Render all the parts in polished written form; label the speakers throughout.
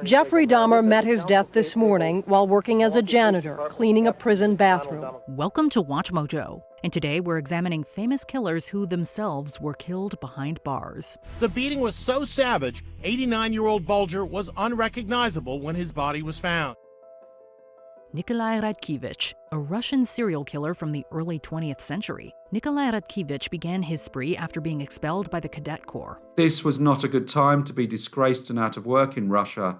Speaker 1: Jeffrey Dahmer met his death this morning while working as a janitor, cleaning a prison bathroom.
Speaker 2: Welcome to WatchMojo, and today we're examining famous killers who themselves were killed behind bars.
Speaker 3: The beating was so savage, 89-year-old Bulger was unrecognizable when his body was found.
Speaker 2: Nikolai Radkevich, a Russian serial killer from the early 20th century. Nikolai Radkevich began his spree after being expelled by the Cadet Corps.
Speaker 4: This was not a good time to be disgraced and out of work in Russia.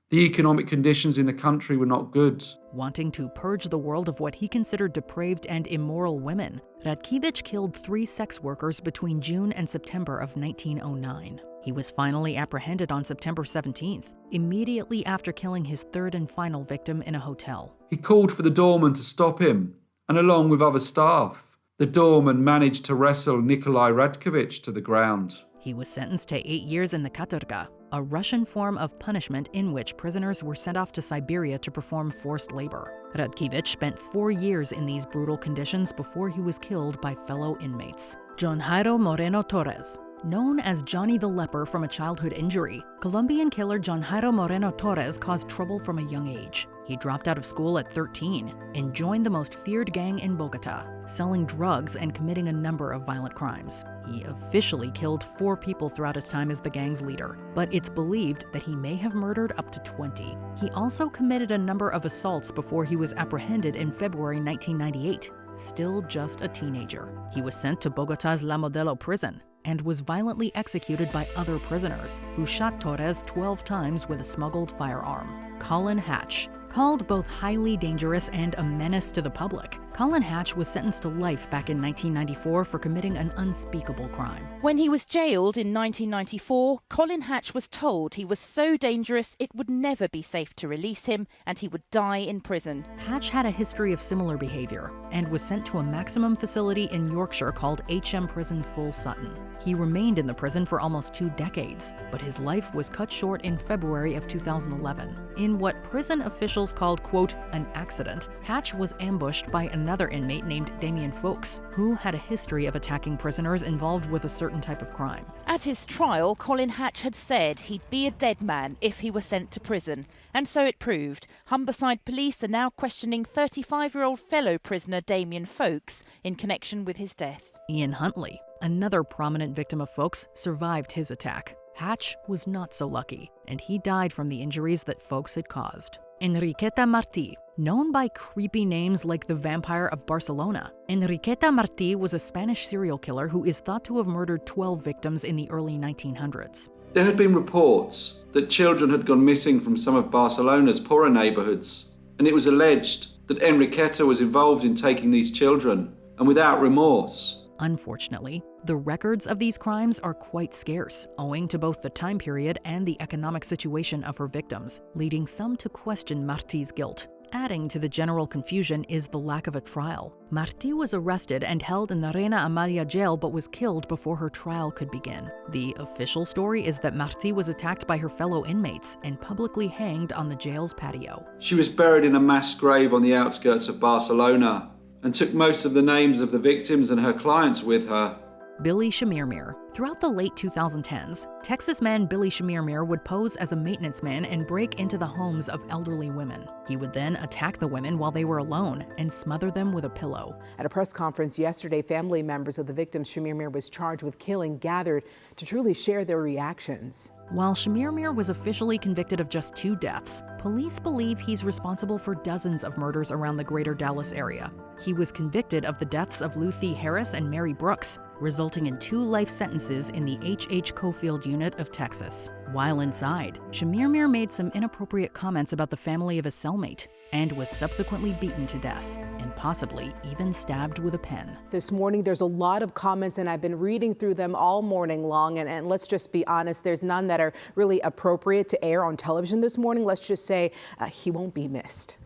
Speaker 4: The economic conditions in the country were not good.
Speaker 2: Wanting to purge the world of what he considered depraved and immoral women, Radkevich killed 3 sex workers between June and September of 1909. He was finally apprehended on September 17th, immediately after killing his third and final victim in a hotel.
Speaker 4: He called for the doorman to stop him, and along with other staff, the doorman managed to wrestle Nikolai Radkevich to the ground.
Speaker 2: He was sentenced to 8 years in the katorga, a Russian form of punishment in which prisoners were sent off to Siberia to perform forced labor. Radkevich spent 4 years in these brutal conditions before he was killed by fellow inmates. John Jairo Moreno Torres. Known as Johnny the Leper from a childhood injury, Colombian killer John Jairo Moreno Torres caused trouble from a young age. He dropped out of school at 13 and joined the most feared gang in Bogota, selling drugs and committing a number of violent crimes. He officially killed 4 people throughout his time as the gang's leader, but it's believed that he may have murdered up to 20. He also committed a number of assaults before he was apprehended in February 1998, still just a teenager. He was sent to Bogota's La Modelo prison and was violently executed by other prisoners, who shot Torres 12 times with a smuggled firearm. Colin Hatch. Called both highly dangerous and a menace to the public, Colin Hatch was sentenced to life back in 1994 for committing an unspeakable crime.
Speaker 5: When he was jailed in 1994, Colin Hatch was told he was so dangerous it would never be safe to release him and he would die in prison.
Speaker 2: Hatch had a history of similar behavior and was sent to a maximum facility in Yorkshire called HM Prison Full Sutton. He remained in the prison for almost 2 decades, but his life was cut short in February of 2011. In what prison officials called, quote, an accident, Hatch was ambushed by another inmate named Damien Folks, who had a history of attacking prisoners involved with a certain type of crime.
Speaker 5: At his trial, Colin Hatch had said he'd be a dead man if he was sent to prison, and so it proved. Humberside police are now questioning 35-year-old fellow prisoner Damien Folks in connection with his death.
Speaker 2: Ian Huntley, another prominent victim of Folks, survived his attack. Hatch was not so lucky, and he died from the injuries that Folks had caused. Enriqueta Martí. Known by creepy names like the Vampire of Barcelona, Enriqueta Martí was a Spanish serial killer who is thought to have murdered 12 victims in the early 1900s.
Speaker 4: There had been reports that children had gone missing from some of Barcelona's poorer neighbourhoods, and it was alleged that Enriqueta was involved in taking these children, and without remorse.
Speaker 2: Unfortunately, the records of these crimes are quite scarce, owing to both the time period and the economic situation of her victims, leading some to question Martí's guilt. Adding to the general confusion is the lack of a trial. Martí was arrested and held in the Reina Amalia jail but was killed before her trial could begin. The official story is that Martí was attacked by her fellow inmates and publicly hanged on the jail's patio.
Speaker 4: She was buried in a mass grave on the outskirts of Barcelona, and took most of the names of the victims and her clients with her.
Speaker 2: Billy Shamirmir. Throughout the late 2010s, Texas man Billy Shamirmir would pose as a maintenance man and break into the homes of elderly women. He would then attack the women while they were alone and smother them with a pillow.
Speaker 6: At a press conference yesterday, family members of the victims Shamirmir was charged with killing gathered to truly share their reactions.
Speaker 2: While Shamirmir was officially convicted of just 2 deaths, police believe he's responsible for dozens of murders around the greater Dallas area. He was convicted of the deaths of Luthi Harris and Mary Brooks, resulting in 2 life sentences in the H.H. Cofield unit of Texas. While inside, Shamirmir made some inappropriate comments about the family of a cellmate and was subsequently beaten to death and possibly even stabbed with a pen.
Speaker 6: This morning, there's a lot of comments, and I've been reading through them all morning long, and let's just be honest, there's none that are really appropriate to air on television this morning. Let's just say he won't be missed.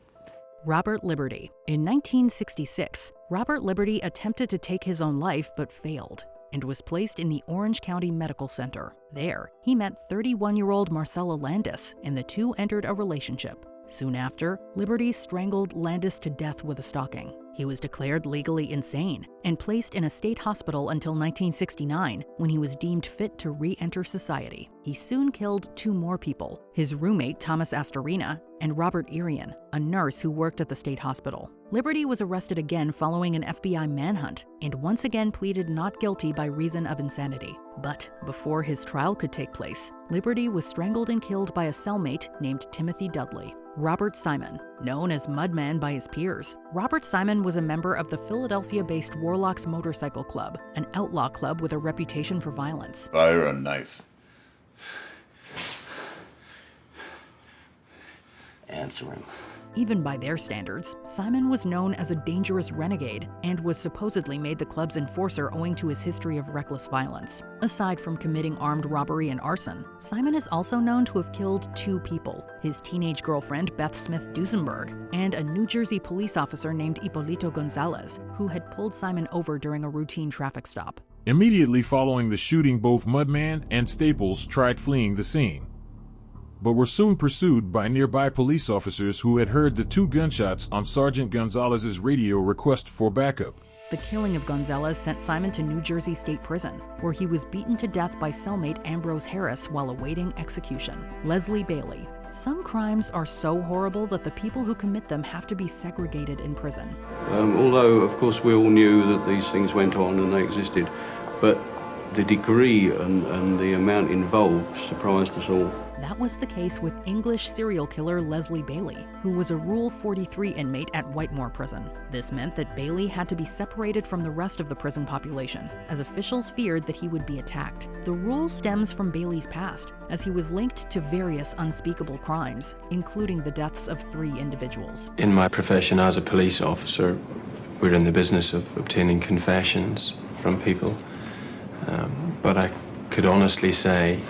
Speaker 2: Robert Liberty. In 1966, Robert Liberty attempted to take his own life but failed and was placed in the Orange County Medical Center. There, he met 31-year-old Marcella Landis, and the two entered a relationship. Soon after, Liberty strangled Landis to death with a stocking. He was declared legally insane and placed in a state hospital until 1969, when he was deemed fit to re-enter society. He soon killed 2 more people, his roommate Thomas Astorina and Robert Irian, a nurse who worked at the state hospital. Liberty was arrested again following an FBI manhunt and once again pleaded not guilty by reason of insanity. But before his trial could take place, Liberty was strangled and killed by a cellmate named Timothy Dudley. Robert Simon, known as Mudman by his peers. Robert Simon was a member of the Philadelphia-based Warlocks Motorcycle Club, an outlaw club with a reputation for violence.
Speaker 7: Fire a knife. Answer him.
Speaker 2: Even by their standards, Simon was known as a dangerous renegade and was supposedly made the club's enforcer owing to his history of reckless violence. Aside from committing armed robbery and arson, Simon is also known to have killed 2 people, his teenage girlfriend Beth Smith Duesenberg and a New Jersey police officer named Hipólito Gonzalez, who had pulled Simon over during a routine traffic stop.
Speaker 8: Immediately following the shooting, both Mudman and Staples tried fleeing the scene, but were soon pursued by nearby police officers who had heard the 2 gunshots on Sergeant Gonzalez's radio request for backup.
Speaker 2: The killing of Gonzalez sent Simon to New Jersey State Prison, where he was beaten to death by cellmate Ambrose Harris while awaiting execution. Leslie Bailey. Some crimes are so horrible that the people who commit them have to be segregated in prison.
Speaker 9: Although, of course, we all knew that these things went on and they existed, but the degree and the amount involved surprised us all.
Speaker 2: That was the case with English serial killer Leslie Bailey, who was a Rule 43 inmate at Whitmore Prison. This meant that Bailey had to be separated from the rest of the prison population, as officials feared that he would be attacked. The rule stems from Bailey's past, as he was linked to various unspeakable crimes, including the deaths of 3 individuals.
Speaker 10: In my profession as a police officer, we're in the business of obtaining confessions from people. But I could honestly say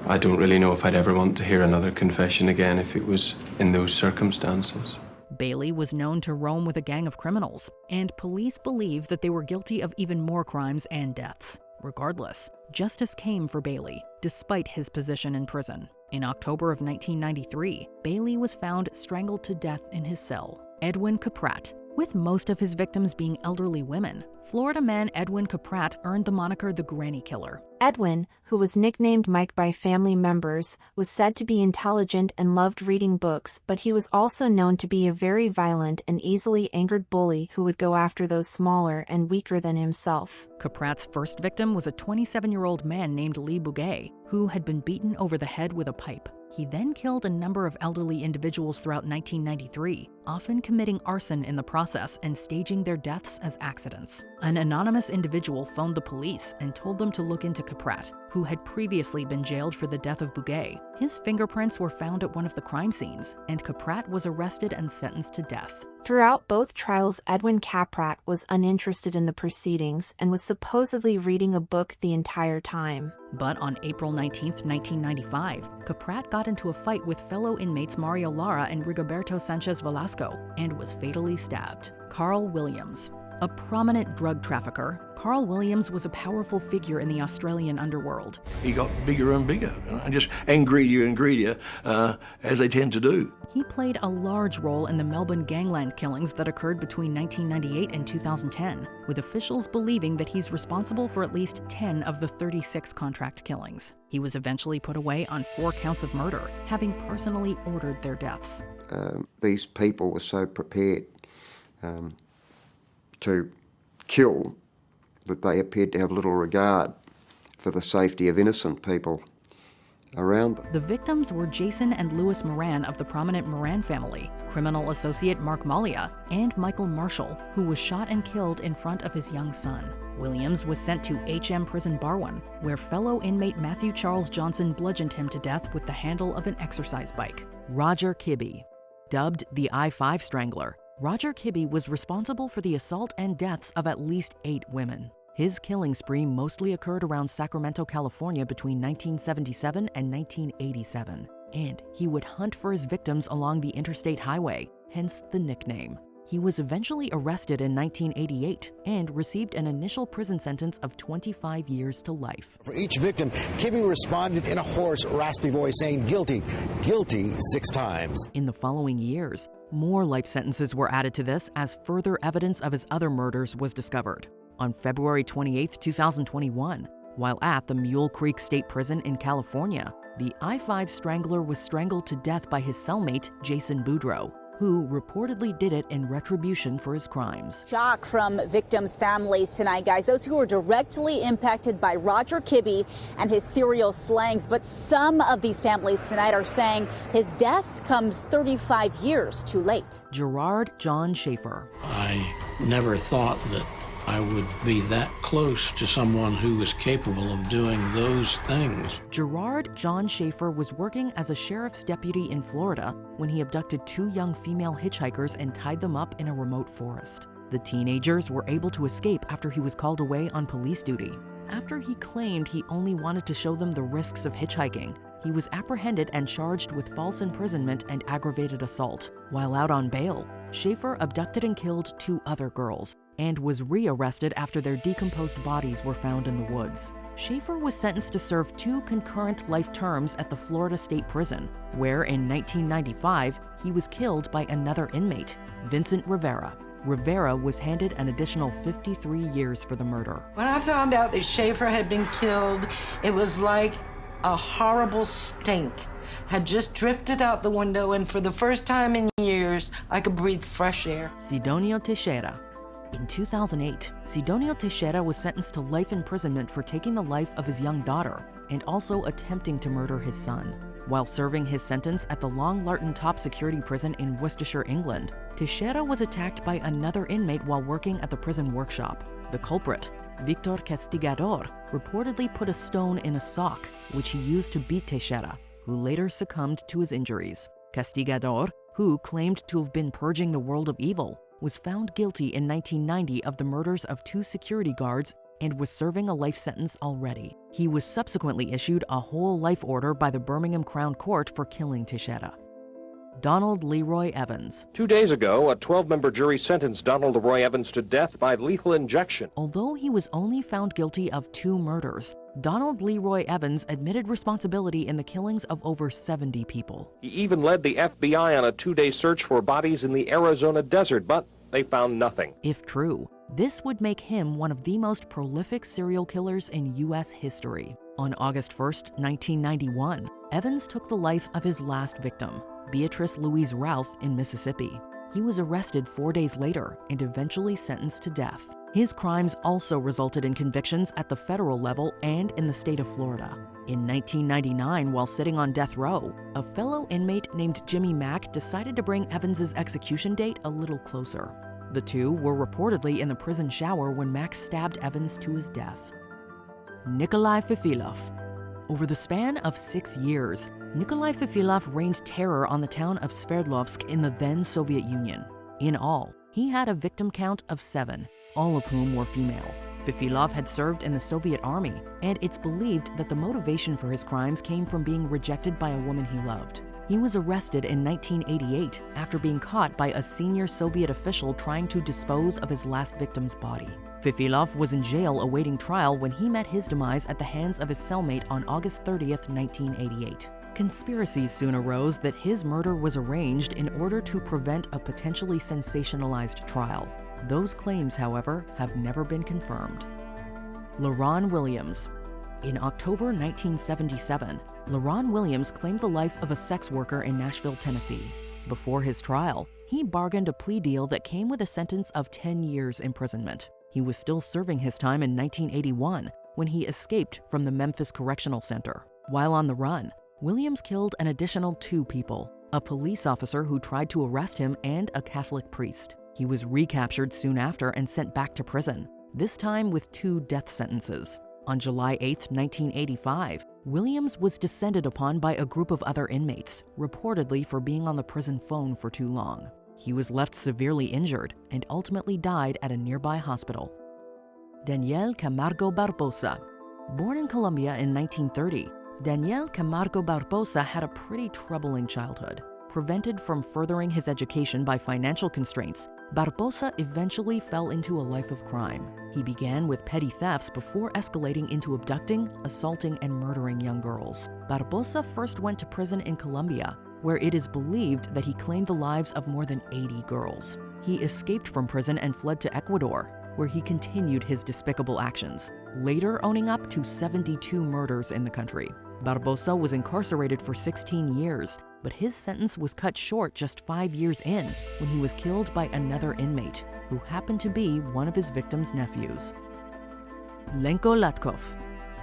Speaker 10: I don't really know if I'd ever want to hear another confession again if it was in those circumstances.
Speaker 2: Bailey was known to roam with a gang of criminals, and police believe that they were guilty of even more crimes and deaths. Regardless, justice came for Bailey, despite his position in prison. In October of 1993, Bailey was found strangled to death in his cell. Edwin Caprat. With most of his victims being elderly women, Florida man Edwin Caprat earned the moniker the Granny Killer.
Speaker 11: Edwin, who was nicknamed Mike by family members, was said to be intelligent and loved reading books, but he was also known to be a very violent and easily angered bully who would go after those smaller and weaker than himself.
Speaker 2: Caprat's first victim was a 27-year-old man named Lee Bouguet, who had been beaten over the head with a pipe. He then killed a number of elderly individuals throughout 1993, often committing arson in the process and staging their deaths as accidents. An anonymous individual phoned the police and told them to look into Caprat, who had previously been jailed for the death of Bouguet. His fingerprints were found at one of the crime scenes, and Caprat was arrested and sentenced to death.
Speaker 11: Throughout both trials, Edwin Caprat was uninterested in the proceedings and was supposedly reading a book the entire time.
Speaker 2: But on April 19, 1995, Caprat got into a fight with fellow inmates Mario Lara and Rigoberto Sanchez Velasco and was fatally stabbed. Carl Williams. A prominent drug trafficker, Carl Williams was a powerful figure in the Australian underworld.
Speaker 12: He got bigger and bigger, and greedier, as they tend to do.
Speaker 2: He played a large role in the Melbourne gangland killings that occurred between 1998 and 2010, with officials believing that he's responsible for at least 10 of the 36 contract killings. He was eventually put away on 4 counts of murder, having personally ordered their deaths.
Speaker 13: These people were so prepared to kill that they appeared to have little regard for the safety of innocent people around them.
Speaker 2: The victims were Jason and Louis Moran of the prominent Moran family, criminal associate Mark Malia, and Michael Marshall, who was shot and killed in front of his young son. Williams was sent to HM Prison Barwon, where fellow inmate Matthew Charles Johnson bludgeoned him to death with the handle of an exercise bike. Roger Kibbe. Dubbed the I-5 Strangler, Roger Kibbe was responsible for the assault and deaths of at least 8 women. His killing spree mostly occurred around Sacramento, California between 1977 and 1987, and he would hunt for his victims along the interstate highway, hence the nickname. He was eventually arrested in 1988 and received an initial prison sentence of 25 years to life.
Speaker 14: For each victim, Kibbe responded in a hoarse, raspy voice saying guilty, guilty 6 times.
Speaker 2: In the following years, more life sentences were added to this as further evidence of his other murders was discovered. On February 28, 2021, while at the Mule Creek State Prison in California, the I-5 strangler was strangled to death by his cellmate, Jason Boudreaux, who reportedly did it in retribution for his crimes.
Speaker 15: Shock from victims' families tonight, guys. Those who were directly impacted by Roger Kibbe and his serial slayings. But some of these families tonight are saying his death comes 35 years too late.
Speaker 2: Gerard John Schaefer.
Speaker 16: I never thought that I would be that close to someone who was capable of doing those things.
Speaker 2: Gerard John Schaefer was working as a sheriff's deputy in Florida when he abducted 2 young female hitchhikers and tied them up in a remote forest. The teenagers were able to escape after he was called away on police duty. After he claimed he only wanted to show them the risks of hitchhiking, he was apprehended and charged with false imprisonment and aggravated assault. While out on bail, Schaefer abducted and killed 2 other girls and was re-arrested after their decomposed bodies were found in the woods. Schaefer was sentenced to serve 2 concurrent life terms at the Florida State Prison, where in 1995, he was killed by another inmate, Vincent Rivera. Rivera was handed an additional 53 years for the murder.
Speaker 17: When I found out that Schaefer had been killed, it was like a horrible stink had just drifted out the window, and for the first time in years, I could breathe fresh air.
Speaker 2: Sidonio Teixeira. In 2008, Sidonio Teixeira was sentenced to life imprisonment for taking the life of his young daughter and also attempting to murder his son. While serving his sentence at the Long Lartin Top Security Prison in Worcestershire, England, Teixeira was attacked by another inmate while working at the prison workshop. The culprit, Victor Castigador, reportedly put a stone in a sock, which he used to beat Teixeira, who later succumbed to his injuries. Castigador, who claimed to have been purging the world of evil, was found guilty in 1990 of the murders of 2 security guards and was serving a life sentence already. He was subsequently issued a whole life order by the Birmingham Crown Court for killing Teixeira. Donald Leroy Evans.
Speaker 18: 2 days ago, a 12-member jury sentenced Donald Leroy Evans to death by lethal injection.
Speaker 2: Although he was only found guilty of 2 murders, Donald Leroy Evans admitted responsibility in the killings of over 70 people.
Speaker 18: He even led the FBI on a 2-day search for bodies in the Arizona desert, but they found nothing.
Speaker 2: If true, this would make him one of the most prolific serial killers in U.S. history. On August 1st, 1991, Evans took the life of his last victim, Beatrice Louise Routh, in Mississippi. He was arrested 4 days later and eventually sentenced to death. His crimes also resulted in convictions at the federal level and in the state of Florida. In 1999, while sitting on death row, a fellow inmate named Jimmy Mack decided to bring Evans's execution date a little closer. The two were reportedly in the prison shower when Mack stabbed Evans to his death. Nikolai Fifilov. Over the span of 6 years, Nikolai Fifilov rained terror on the town of Sverdlovsk in the then Soviet Union. In all, he had a victim count of 7, all of whom were female. Fifilov had served in the Soviet army, and it's believed that the motivation for his crimes came from being rejected by a woman he loved. He was arrested in 1988 after being caught by a senior Soviet official trying to dispose of his last victim's body. Fifilov was in jail awaiting trial when he met his demise at the hands of his cellmate on August 30th, 1988. Conspiracies soon arose that his murder was arranged in order to prevent a potentially sensationalized trial. Those claims, however, have never been confirmed. LaRon Williams. In October 1977, LaRon Williams claimed the life of a sex worker in Nashville, Tennessee. Before his trial, he bargained a plea deal that came with a sentence of 10 years imprisonment. He was still serving his time in 1981 when he escaped from the Memphis Correctional Center. While on the run, Williams killed an additional 2 people, a police officer who tried to arrest him and a Catholic priest. He was recaptured soon after and sent back to prison, this time with 2 death sentences. On July 8, 1985, Williams was descended upon by a group of other inmates, reportedly for being on the prison phone for too long. He was left severely injured and ultimately died at a nearby hospital. Daniel Camargo Barbosa. Born in Colombia in 1930, Daniel Camargo Barbosa had a pretty troubling childhood. Prevented from furthering his education by financial constraints, Barbosa eventually fell into a life of crime. He began with petty thefts before escalating into abducting, assaulting, and murdering young girls. Barbosa first went to prison in Colombia, where it is believed that he claimed the lives of more than 80 girls. He escaped from prison and fled to Ecuador, where he continued his despicable actions, later owning up to 72 murders in the country. Barbosa was incarcerated for 16 years, but his sentence was cut short just 5 years in when he was killed by another inmate, who happened to be one of his victim's nephews. Lenko Latkov.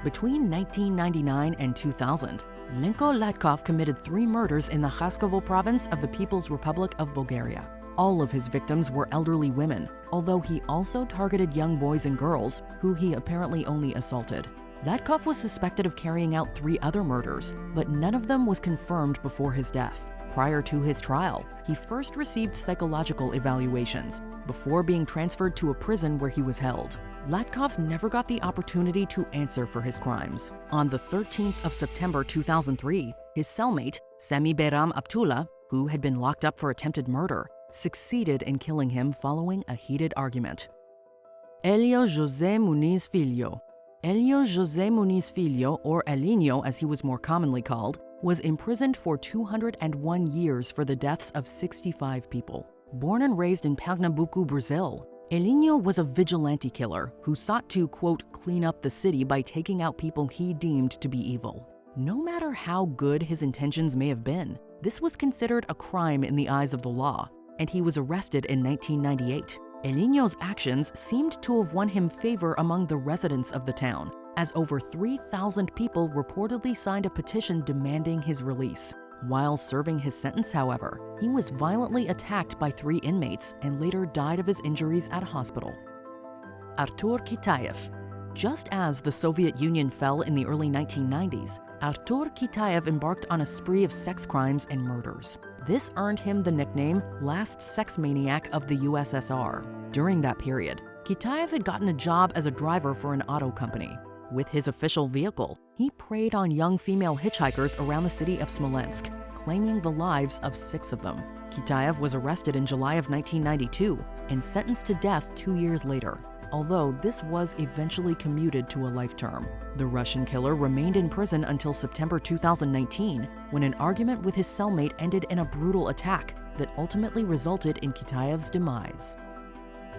Speaker 2: Between 1999 and 2000, Lenko Latkov committed 3 murders in the Khaskovo province of the People's Republic of Bulgaria. All of his victims were elderly women, although he also targeted young boys and girls, who he apparently only assaulted. Latkov was suspected of carrying out 3 other murders, but none of them was confirmed before his death. Prior to his trial, he first received psychological evaluations before being transferred to a prison where he was held. Latkov never got the opportunity to answer for his crimes. On the 13th of September 2003, his cellmate, Sami Behram Abdullah, who had been locked up for attempted murder, succeeded in killing him following a heated argument. Elio José Muniz Filho. Elio José Muniz Filho, or Elinho as he was more commonly called, was imprisoned for 201 years for the deaths of 65 people. Born and raised in Pernambuco, Brazil, Elinho was a vigilante killer who sought to, quote, clean up the city by taking out people he deemed to be evil. No matter how good his intentions may have been, this was considered a crime in the eyes of the law, and he was arrested in 1998. Elinho's actions seemed to have won him favor among the residents of the town, as over 3,000 people reportedly signed a petition demanding his release. While serving his sentence, however, he was violently attacked by 3 inmates and later died of his injuries at a hospital. Artur Kitaev. Just as the Soviet Union fell in the early 1990s, Artur Kitaev embarked on a spree of sex crimes and murders. This earned him the nickname Last Sex Maniac of the USSR. During that period, Kitaev had gotten a job as a driver for an auto company. With his official vehicle, he preyed on young female hitchhikers around the city of Smolensk, claiming the lives of 6 of them. Kitaev was arrested in July of 1992 and sentenced to death 2 years later, although this was eventually commuted to a life term. The Russian killer remained in prison until September 2019, when an argument with his cellmate ended in a brutal attack that ultimately resulted in Kitaev's demise.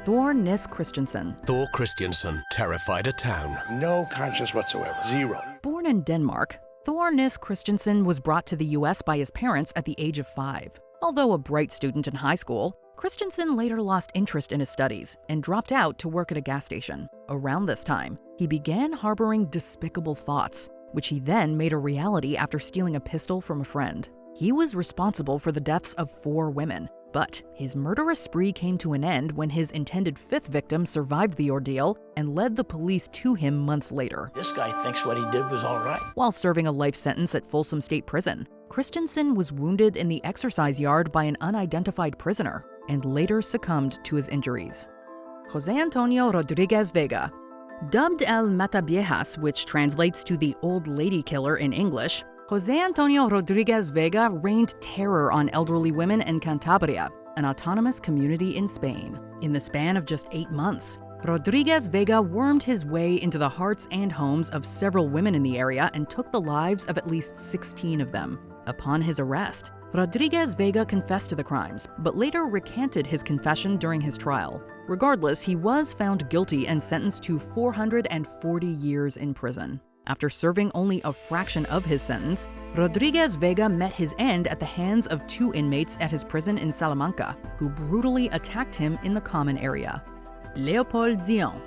Speaker 2: Thor Nis Christensen.
Speaker 19: Thor Christensen terrified a town.
Speaker 12: No conscience whatsoever. 0.
Speaker 2: Born in Denmark, Thor Nis Christensen was brought to the U.S. by his parents at the age of 5. Although a bright student in high school, Christensen later lost interest in his studies and dropped out to work at a gas station. Around this time, he began harboring despicable thoughts, which he then made a reality after stealing a pistol from a friend. He was responsible for the deaths of 4 women, but his murderous spree came to an end when his intended 5th victim survived the ordeal and led the police to him months later.
Speaker 16: This guy thinks what he did was all right.
Speaker 2: While serving a life sentence at Folsom State Prison, Christensen was wounded in the exercise yard by an unidentified prisoner and later succumbed to his injuries. José Antonio Rodriguez Vega. Dubbed El Mataviejas, which translates to the Old Lady Killer in English, José Antonio Rodriguez Vega rained terror on elderly women in Cantabria, an autonomous community in Spain. In the span of just 8 months, Rodriguez Vega wormed his way into the hearts and homes of several women in the area and took the lives of at least 16 of them. Upon his arrest, Rodriguez Vega confessed to the crimes, but later recanted his confession during his trial. Regardless, he was found guilty and sentenced to 440 years in prison. After serving only a fraction of his sentence, Rodriguez Vega met his end at the hands of 2 inmates at his prison in Salamanca, who brutally attacked him in the common area. Léopold Zion.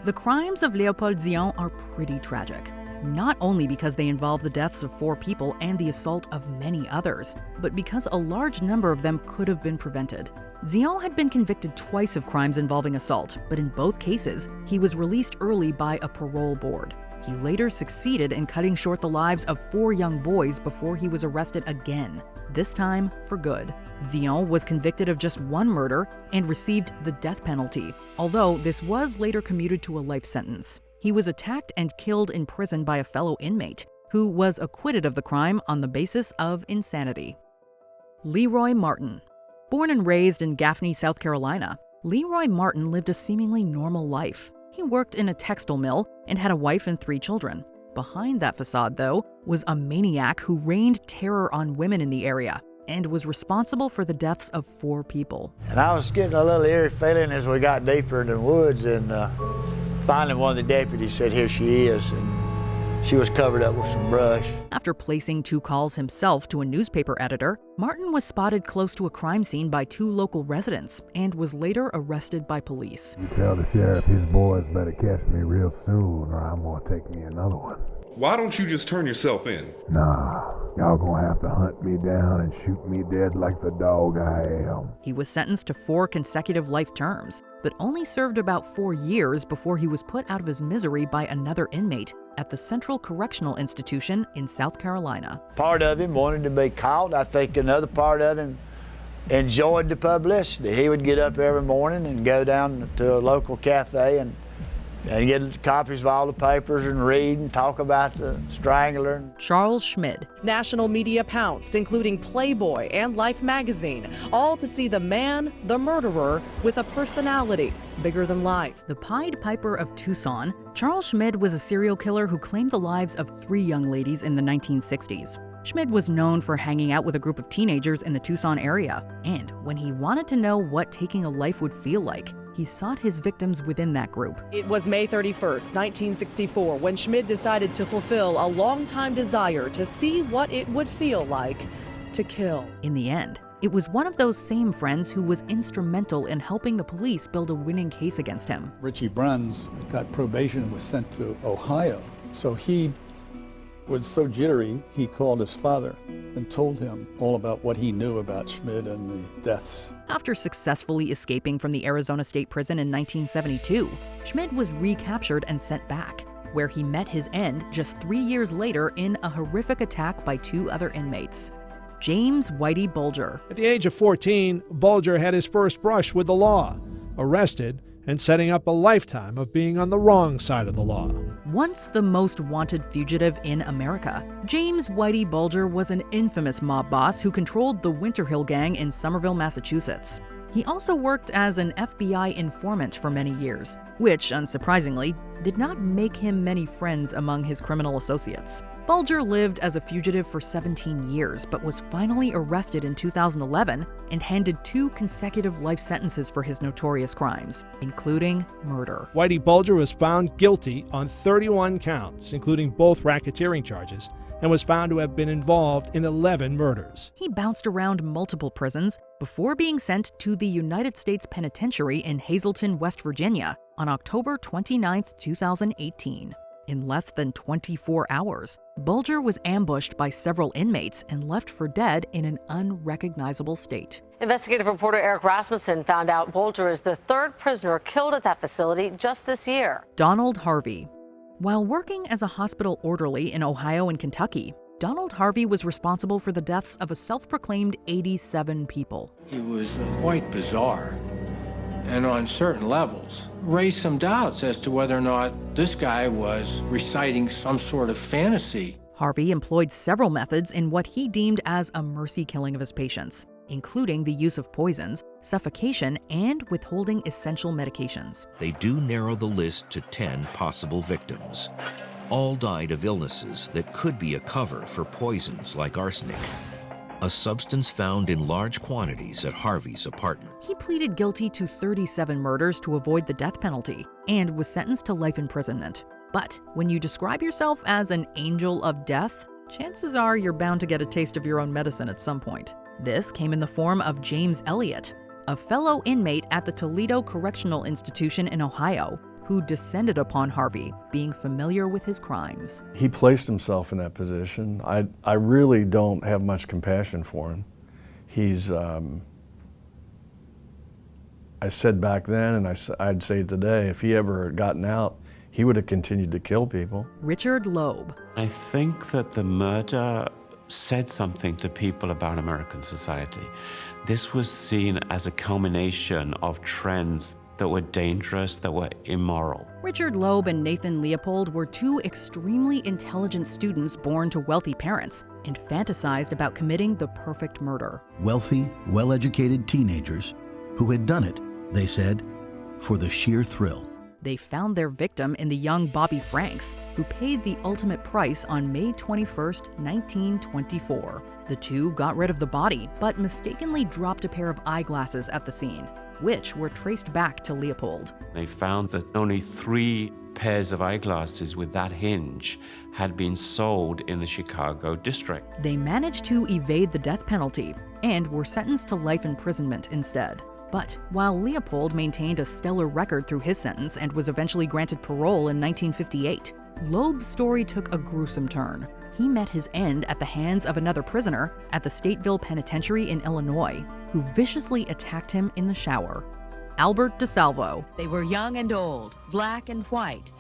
Speaker 2: The crimes of Léopold Zion are pretty tragic, not only because they involve the deaths of 4 people and the assault of many others, but because a large number of them could have been prevented. Zion had been convicted twice of crimes involving assault, but in both cases, he was released early by a parole board. He later succeeded in cutting short the lives of 4 young boys before he was arrested again, this time for good. Zion was convicted of just 1 murder and received the death penalty, although this was later commuted to a life sentence. He was attacked and killed in prison by a fellow inmate, who was acquitted of the crime on the basis of insanity. Leroy Martin. Born and raised in Gaffney, South Carolina, Leroy Martin lived a seemingly normal life. He worked in a textile mill and had a wife and 3 children. Behind that facade, though, was a maniac who rained terror on women in the area and was responsible for the deaths of 4 people.
Speaker 20: And I was getting a little eerie feeling as we got deeper into the woods, and finally one of the deputies said, "Here she is," and she was covered up with some brush.
Speaker 2: After placing 2 calls himself to a newspaper editor, Martin was spotted close to a crime scene by 2 local residents and was later arrested by police.
Speaker 21: You tell the sheriff his boys better catch me real soon or I'm gonna take me another one.
Speaker 22: Why don't you just turn yourself in?
Speaker 21: Nah, y'all gonna have to hunt me down and shoot me dead like the dog I am.
Speaker 2: He was sentenced to 4 consecutive life terms, but only served about 4 years before he was put out of his misery by another inmate at the Central Correctional Institution in South Carolina.
Speaker 20: Part of him wanted to be caught. I think another part of him enjoyed the publicity. He would get up every morning and go down to a local cafe and get copies of all the papers and read and talk about the Strangler.
Speaker 2: Charles Schmid.
Speaker 23: National media pounced, including Playboy and Life magazine, all to see the man, the murderer, with a personality bigger than life.
Speaker 2: The Pied Piper of Tucson, Charles Schmid was a serial killer who claimed the lives of 3 young ladies in the 1960s. Schmid was known for hanging out with a group of teenagers in the Tucson area, and when he wanted to know what taking a life would feel like, he sought his victims within that group.
Speaker 23: It was May 31st, 1964, when Schmid decided to fulfill a long-time desire to see what it would feel like to kill.
Speaker 2: In the end, it was one of those same friends who was instrumental in helping the police build a winning case against him.
Speaker 24: Richie Bruns got probation and was sent to Ohio, so he was so jittery, he called his father and told him all about what he knew about Schmid and the deaths.
Speaker 2: After successfully escaping from the Arizona State Prison in 1972, Schmid was recaptured and sent back, where he met his end just 3 years later in a horrific attack by 2 other inmates. James Whitey Bulger.
Speaker 25: At the age of 14, Bulger had his first brush with the law, arrested and setting up a lifetime of being on the wrong side of the law.
Speaker 2: Once the most wanted fugitive in America, James Whitey Bulger was an infamous mob boss who controlled the Winter Hill Gang in Somerville, Massachusetts. He also worked as an FBI informant for many years, which, unsurprisingly, did not make him many friends among his criminal associates. Bulger lived as a fugitive for 17 years, but was finally arrested in 2011 and handed 2 consecutive life sentences for his notorious crimes, including murder.
Speaker 25: Whitey Bulger was found guilty on 31 counts, including both racketeering charges, and was found to have been involved in 11 murders.
Speaker 2: He bounced around multiple prisons before being sent to the United States Penitentiary in Hazleton, West Virginia on October 29, 2018. In less than 24 hours, Bulger was ambushed by several inmates and left for dead in an unrecognizable state.
Speaker 26: Investigative reporter Eric Rasmussen found out Bulger is the 3rd prisoner killed at that facility just this year.
Speaker 2: Donald Harvey. While working as a hospital orderly in Ohio and Kentucky, Donald Harvey was responsible for the deaths of a self-proclaimed 87 people.
Speaker 27: He was quite bizarre, and on certain levels raised some doubts as to whether or not this guy was reciting some sort of fantasy.
Speaker 2: Harvey employed several methods in what he deemed as a mercy killing of his patients, including the use of poisons, suffocation, and withholding essential medications.
Speaker 28: They do narrow the list to 10 possible victims. All died of illnesses that could be a cover for poisons like arsenic, a substance found in large quantities at Harvey's apartment.
Speaker 2: He pleaded guilty to 37 murders to avoid the death penalty and was sentenced to life imprisonment. But when you describe yourself as an angel of death, chances are you're bound to get a taste of your own medicine at some point. This came in the form of James Elliott, a fellow inmate at the Toledo Correctional Institution in Ohio, who descended upon Harvey, being familiar with his crimes.
Speaker 29: He placed himself in that position. I really don't have much compassion for him. He's, I said back then, and I'd say today, if he ever had gotten out, he would have continued to kill people.
Speaker 2: Richard Loeb.
Speaker 30: I think that the murder said something to people about American society. This was seen as a culmination of trends that were dangerous, that were immoral.
Speaker 2: Richard Loeb and Nathan Leopold were 2 extremely intelligent students born to wealthy parents and fantasized about committing the perfect murder.
Speaker 31: Wealthy, well-educated teenagers who had done it
Speaker 1: they said, for the sheer thrill.
Speaker 2: They found their victim in the young Bobby Franks, who paid the ultimate price on May 21, 1924. The two got rid of the body, but mistakenly dropped a pair of eyeglasses at the scene, which were traced back to Leopold.
Speaker 30: They found that only 3 pairs of eyeglasses with that hinge had been sold in the Chicago district.
Speaker 2: They managed to evade the death penalty and were sentenced to life imprisonment instead. But while Leopold maintained a stellar record through his sentence and was eventually granted parole in 1958, Loeb's story took a gruesome turn. He met his end at the hands of another prisoner at the Stateville Penitentiary in Illinois, who viciously attacked him in the shower. Albert DeSalvo.
Speaker 3: They were young and old, black and white.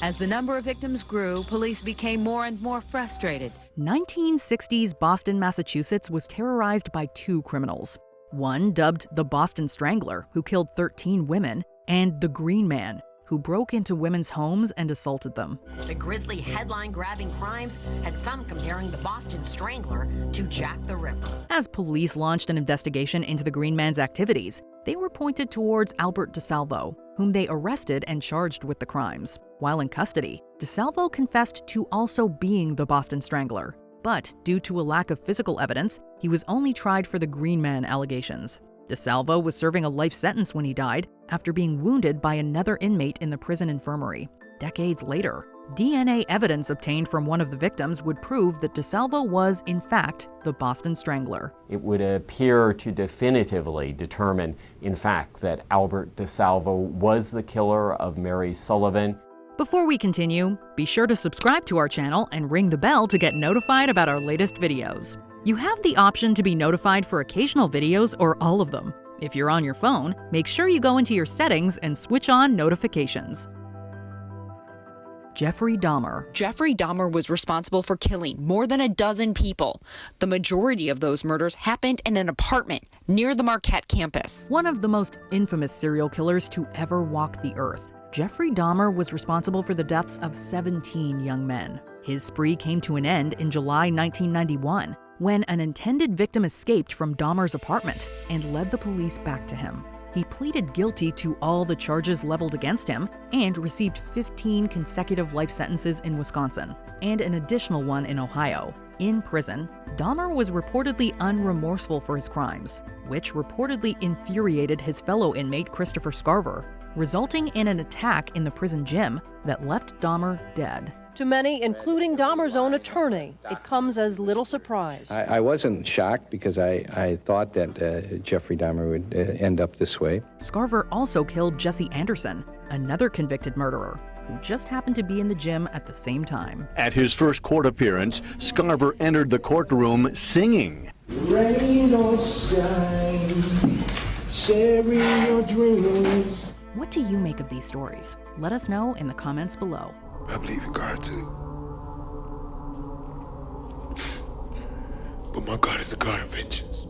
Speaker 3: As the number of victims grew, police became more and more frustrated.
Speaker 2: 1960s Boston, Massachusetts was terrorized by 2 criminals. One dubbed the Boston Strangler, who killed 13 women, and the Green Man, who broke into women's homes and assaulted them.
Speaker 4: The grisly headline-grabbing crimes had some comparing the Boston Strangler to Jack the Ripper.
Speaker 2: As police launched an investigation into the Green Man's activities, they were pointed towards Albert DeSalvo, whom they arrested and charged with the crimes. While in custody, DeSalvo confessed to also being the Boston Strangler. But due to a lack of physical evidence, he was only tried for the Green Man allegations. DeSalvo was serving a life sentence when he died after being wounded by another inmate in the prison infirmary. Decades later, DNA evidence obtained from one of the victims would prove that DeSalvo was, in fact, the Boston Strangler.
Speaker 5: It would appear to definitively determine, in fact, that Albert DeSalvo was the killer of Mary Sullivan.
Speaker 2: Before we continue, be sure to subscribe to our channel and ring the bell to get notified about our latest videos. You have the option to be notified for occasional videos or all of them. If you're on your phone, make sure you go into your settings and switch on notifications. Jeffrey Dahmer.
Speaker 6: Jeffrey Dahmer was responsible for killing more than a dozen people. The majority of those murders happened in an apartment near the Marquette campus.
Speaker 2: One of the most infamous serial killers to ever walk the earth, Jeffrey Dahmer was responsible for the deaths of 17 young men. His spree came to an end in July 1991, when an intended victim escaped from Dahmer's apartment and led the police back to him. He pleaded guilty to all the charges leveled against him and received 15 consecutive life sentences in Wisconsin and an additional one in Ohio. In prison, Dahmer was reportedly unremorseful for his crimes, which reportedly infuriated his fellow inmate Christopher Scarver, resulting in an attack in the prison gym that left Dahmer dead.
Speaker 7: To many, including Dahmer's own attorney, it comes as little surprise.
Speaker 8: I wasn't shocked because I thought that Jeffrey Dahmer would end up this way.
Speaker 2: Scarver also killed Jesse Anderson, another convicted murderer, who just happened to be in the gym at the same time.
Speaker 9: At his first court appearance, Scarver entered the courtroom singing.
Speaker 10: Rain or shine, sharing your dreams.
Speaker 2: What do you make of these stories? Let us know in the comments below.
Speaker 10: I believe in God too. But my God is a God of vengeance.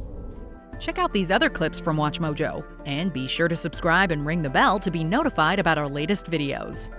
Speaker 2: Check out these other clips from WatchMojo, and be sure to subscribe and ring the bell to be notified about our latest videos.